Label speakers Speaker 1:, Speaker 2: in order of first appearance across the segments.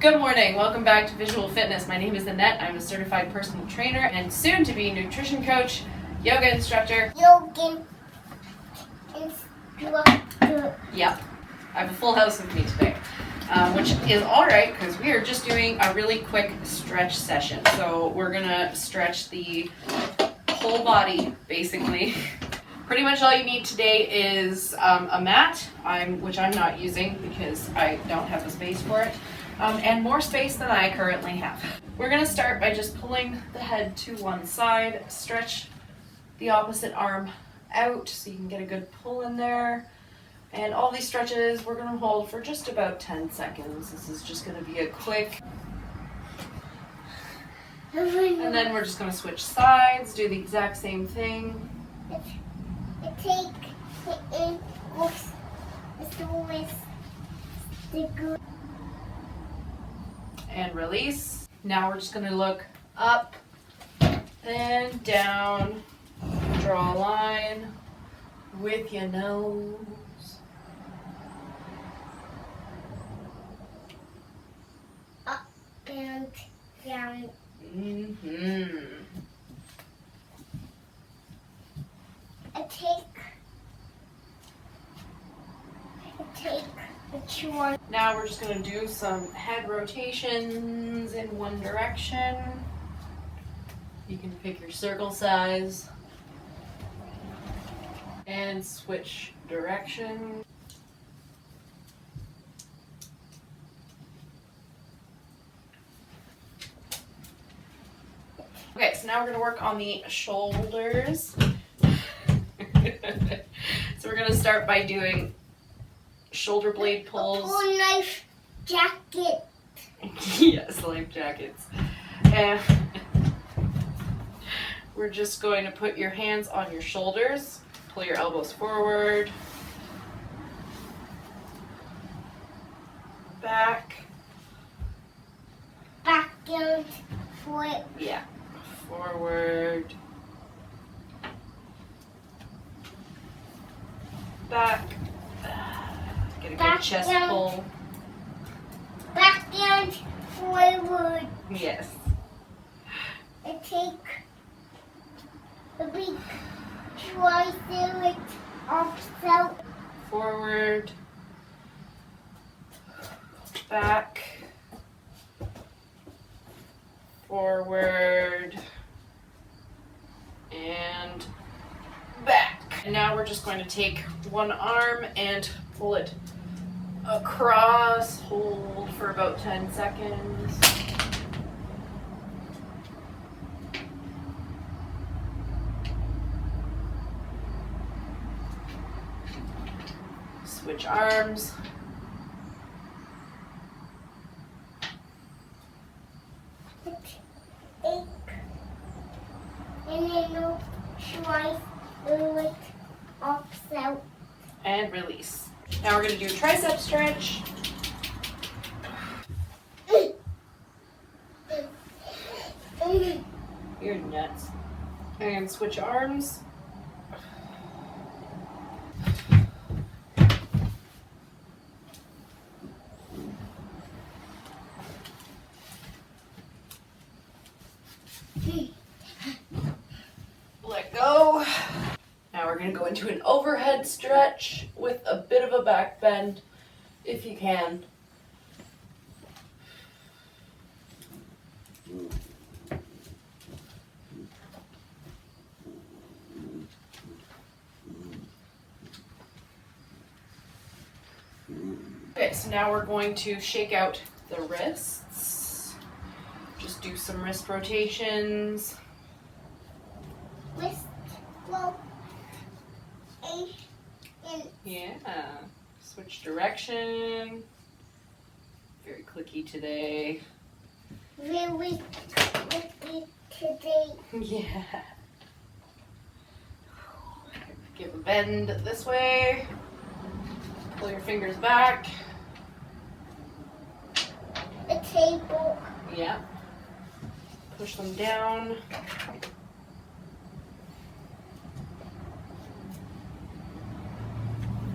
Speaker 1: Good morning. Welcome back to Visual Fitness. My name is Annette. I'm a certified personal trainer and soon to be nutrition coach, yoga instructor.
Speaker 2: Yoga instructor.
Speaker 1: Yep. I have a full house with me today, which is all right because we are just doing a really quick stretch session. So we're going to stretch the whole body, basically. Pretty much all you need today is a mat, which I'm not using because I don't have the space for it, and more space than I currently have. We're going to start by just pulling the head to one side, stretch the opposite arm out so you can get a good pull in there. And all these stretches we're going to hold for just about 10 seconds. This is just going to be a quick. And then we're just going to switch sides, do the exact same thing.
Speaker 2: Take it in with the good.
Speaker 1: And release. Now we're just going to look up and down. Draw a line with your nose.
Speaker 2: Up and down. I take the chore.
Speaker 1: Now we're just going to do some head rotations in one direction. You can pick your circle size and switch direction. Okay, so now we're going to work on the shoulders. So we're going to start by doing shoulder blade pulls.
Speaker 2: A life jacket.
Speaker 1: Yes, life jackets. And we're just going to put your hands on your shoulders, pull your elbows forward, back,
Speaker 2: and forward.
Speaker 1: yeah, forward, back, get a good chest pull.
Speaker 2: Back and forward.
Speaker 1: Yes.
Speaker 2: I take a big tricep off
Speaker 1: Forward, back, forward, and back. And now we're just going to take one arm and pull it across, hold for about 10 seconds. Switch arms.
Speaker 2: And then no twice it off out.
Speaker 1: And release. Now we're going to do a tricep stretch. You're nuts. And switch arms. Let go. Now we're going to go into an overhead stretch with a bit of a back bend, if you can. Okay, so now we're going to shake out the wrists. Just do some wrist rotations.
Speaker 2: Wrist, well, and
Speaker 1: Yeah. Switch direction. Very clicky today.
Speaker 2: really quickly today.
Speaker 1: Yeah. Give a bend this way. Pull your fingers back.
Speaker 2: A table.
Speaker 1: Yeah. Push them down.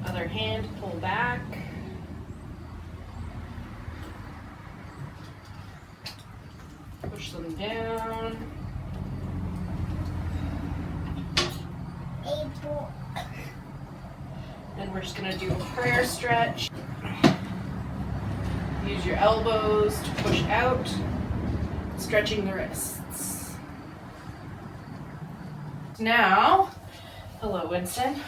Speaker 1: Other hand, pull back. push them down. And we're just gonna do a prayer stretch. Use your elbows to push out, stretching the wrists. Now, hello Winston.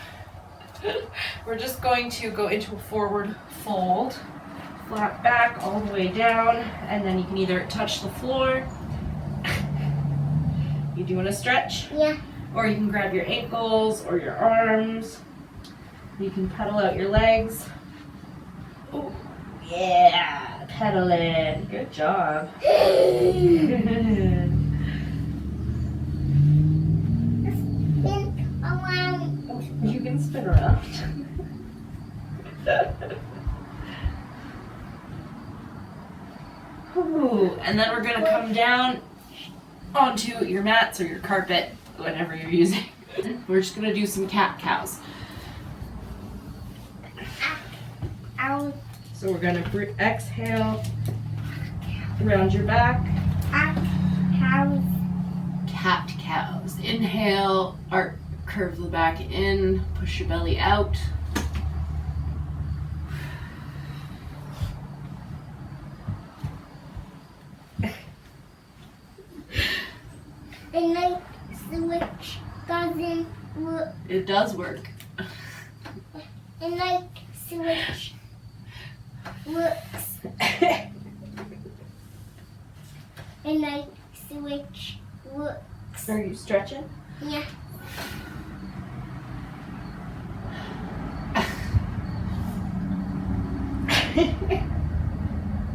Speaker 1: We're just going to go into a forward fold, flat back all the way down, and then you can either touch the floor. You doing a stretch?
Speaker 2: Yeah.
Speaker 1: Or you can grab your ankles or your arms. You can pedal out your legs. Oh, yeah, pedaling. Good job.
Speaker 2: Spin around.
Speaker 1: You can spin around. Ooh, and then we're gonna come down onto your mats or your carpet, whatever you're using. We're just gonna do some cat cows.
Speaker 2: Out.
Speaker 1: So we're gonna exhale around your back.
Speaker 2: House.
Speaker 1: Cat cows. Inhale, arc, curve the back in, push your belly out.
Speaker 2: And like switch doesn't work.
Speaker 1: It does work.
Speaker 2: And like switch works. And like switch works.
Speaker 1: Are you stretching?
Speaker 2: Yeah.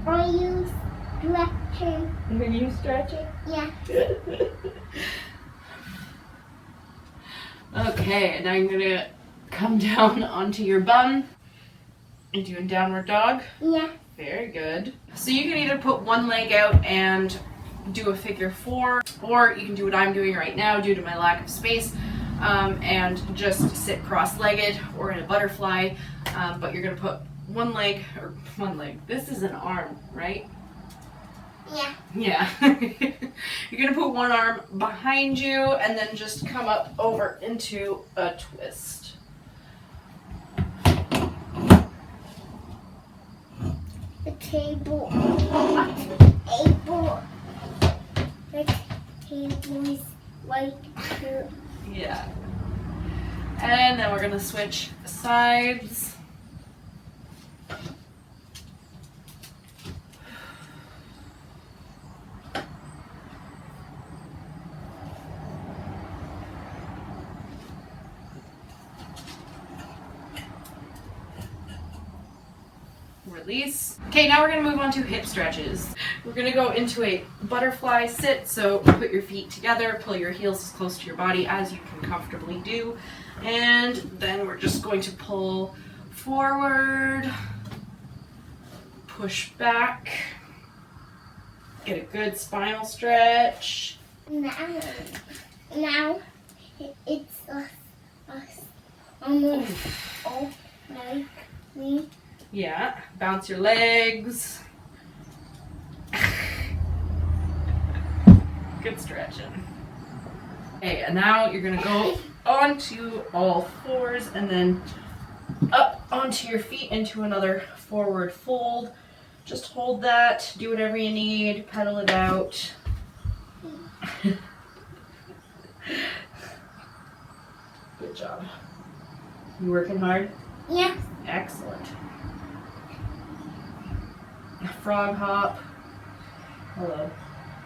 Speaker 2: Are you stretching?
Speaker 1: Are you stretching?
Speaker 2: Yeah.
Speaker 1: Okay, now you're gonna come down onto your bum and do a downward dog.
Speaker 2: Yeah.
Speaker 1: Very good. So you can either put one leg out and do a figure four, or you can do what I'm doing right now due to my lack of space, and just sit cross-legged or in a butterfly, but you're gonna put one leg. This is an arm, right?
Speaker 2: Yeah.
Speaker 1: Yeah. You're gonna put one arm behind you and then just come up over into a twist.
Speaker 2: The table. Able. The table is right here.
Speaker 1: Yeah. And then we're gonna switch sides. Release. Okay, now we're gonna move on to hip stretches. We're gonna go into a butterfly sit, so put your feet together, pull your heels as close to your body as you can comfortably do, and then we're just going to pull forward, push back, get a good spinal stretch.
Speaker 2: Now it's us. Almost all like me.
Speaker 1: Yeah, bounce your legs. Good stretching. Okay, and now you're gonna go onto all fours and then up onto your feet into another forward fold. Just hold that, do whatever you need, pedal it out. Good job. You working hard?
Speaker 2: Yeah.
Speaker 1: Excellent. Frog hop. Hello.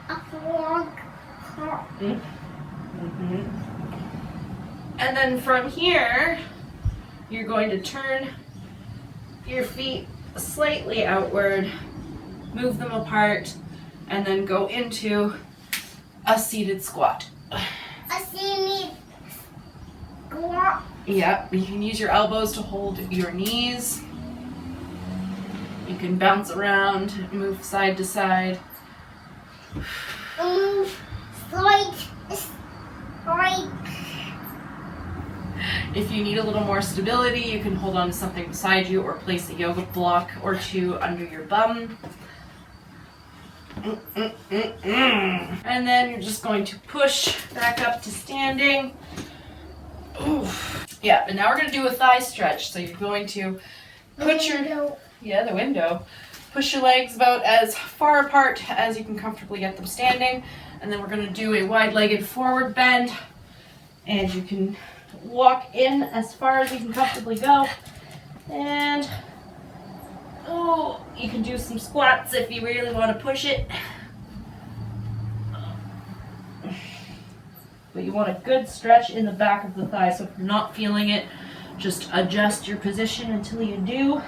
Speaker 2: A frog hop.
Speaker 1: Mm-hmm. And then from here, you're going to turn your feet slightly outward, move them apart, and then go into a seated squat.
Speaker 2: A seated squat.
Speaker 1: Yep, you can use your elbows to hold your knees. You can bounce around, move side to side.
Speaker 2: Move side.
Speaker 1: If you need a little more stability, you can hold on to something beside you or place a yoga block or two under your bum. And then you're just going to push back up to standing. Ooh. Yeah, and now we're going to do a thigh stretch. So you're going to put the window. Push your legs about as far apart as you can comfortably get them standing. And then we're going to do a wide-legged forward bend. And you can walk in as far as you can comfortably go. And you can do some squats if you really want to push it. But you want a good stretch in the back of the thigh, so if you're not feeling it, just adjust your position until you do.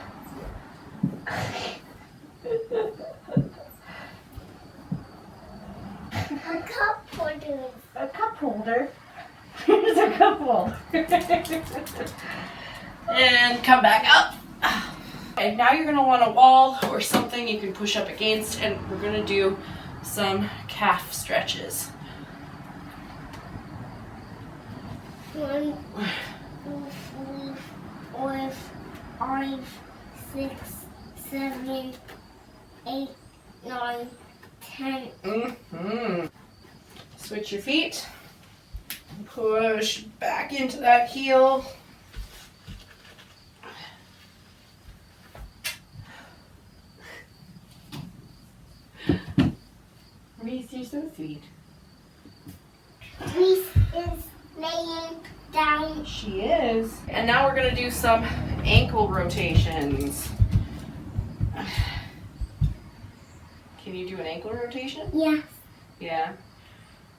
Speaker 2: A cup holder.
Speaker 1: A cup holder? Here's a cup holder. And come back up. And now you're going to want a wall or something you can push up against, and we're going to do some calf stretches.
Speaker 2: 1, 2, 3, 4, 5, 6, 7, 8, 9, 10.
Speaker 1: Switch your feet. Push back into that heel. Reese, you're so sweet.
Speaker 2: Reese is laying down.
Speaker 1: She is. And now we're going to do some ankle rotations. Can you do an ankle rotation?
Speaker 2: Yeah.
Speaker 1: Yeah.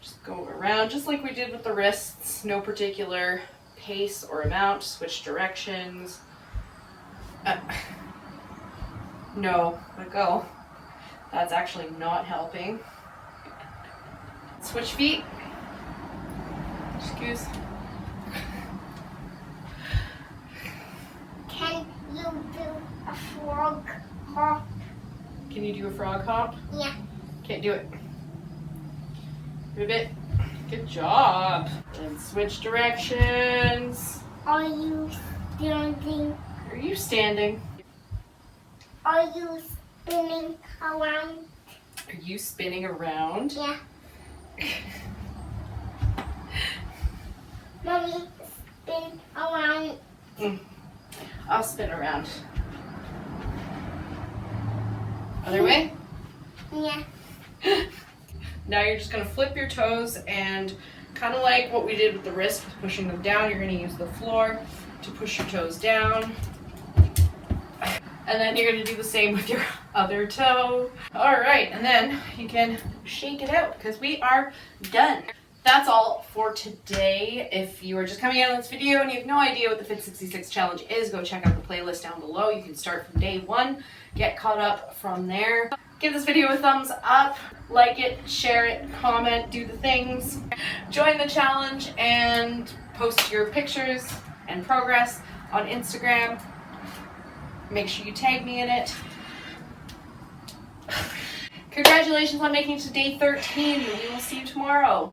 Speaker 1: Just go around just like we did with the wrists. No particular pace or amount. Switch directions. No, let go. That's actually not helping. Switch feet. Excuse.
Speaker 2: Can you do a frog hop?
Speaker 1: Can you do a frog hop?
Speaker 2: Yeah.
Speaker 1: Can't do it. Ribbit. Good job. And switch directions.
Speaker 2: Are you standing?
Speaker 1: Are you standing?
Speaker 2: Are you spinning around?
Speaker 1: Are you spinning around?
Speaker 2: Yeah. Mommy, spin around.
Speaker 1: I'll spin around. Other way?
Speaker 2: Yeah.
Speaker 1: Now you're just going to flip your toes, and kind of like what we did with the wrist, with pushing them down, you're going to use the floor to push your toes down. And then you're going to do the same with your other toe. All right, and then you can shake it out because we are done. That's all for today. If you are just coming out of this video and you have no idea what the Fit 66 challenge is, go check out the playlist down below. You can start from day 1, get caught up from there. Give this video a thumbs up, like it, share it, comment, do the things. Join the challenge and post your pictures and progress on Instagram. Make sure you tag me in it. Congratulations on making it to day 13. We will see you tomorrow.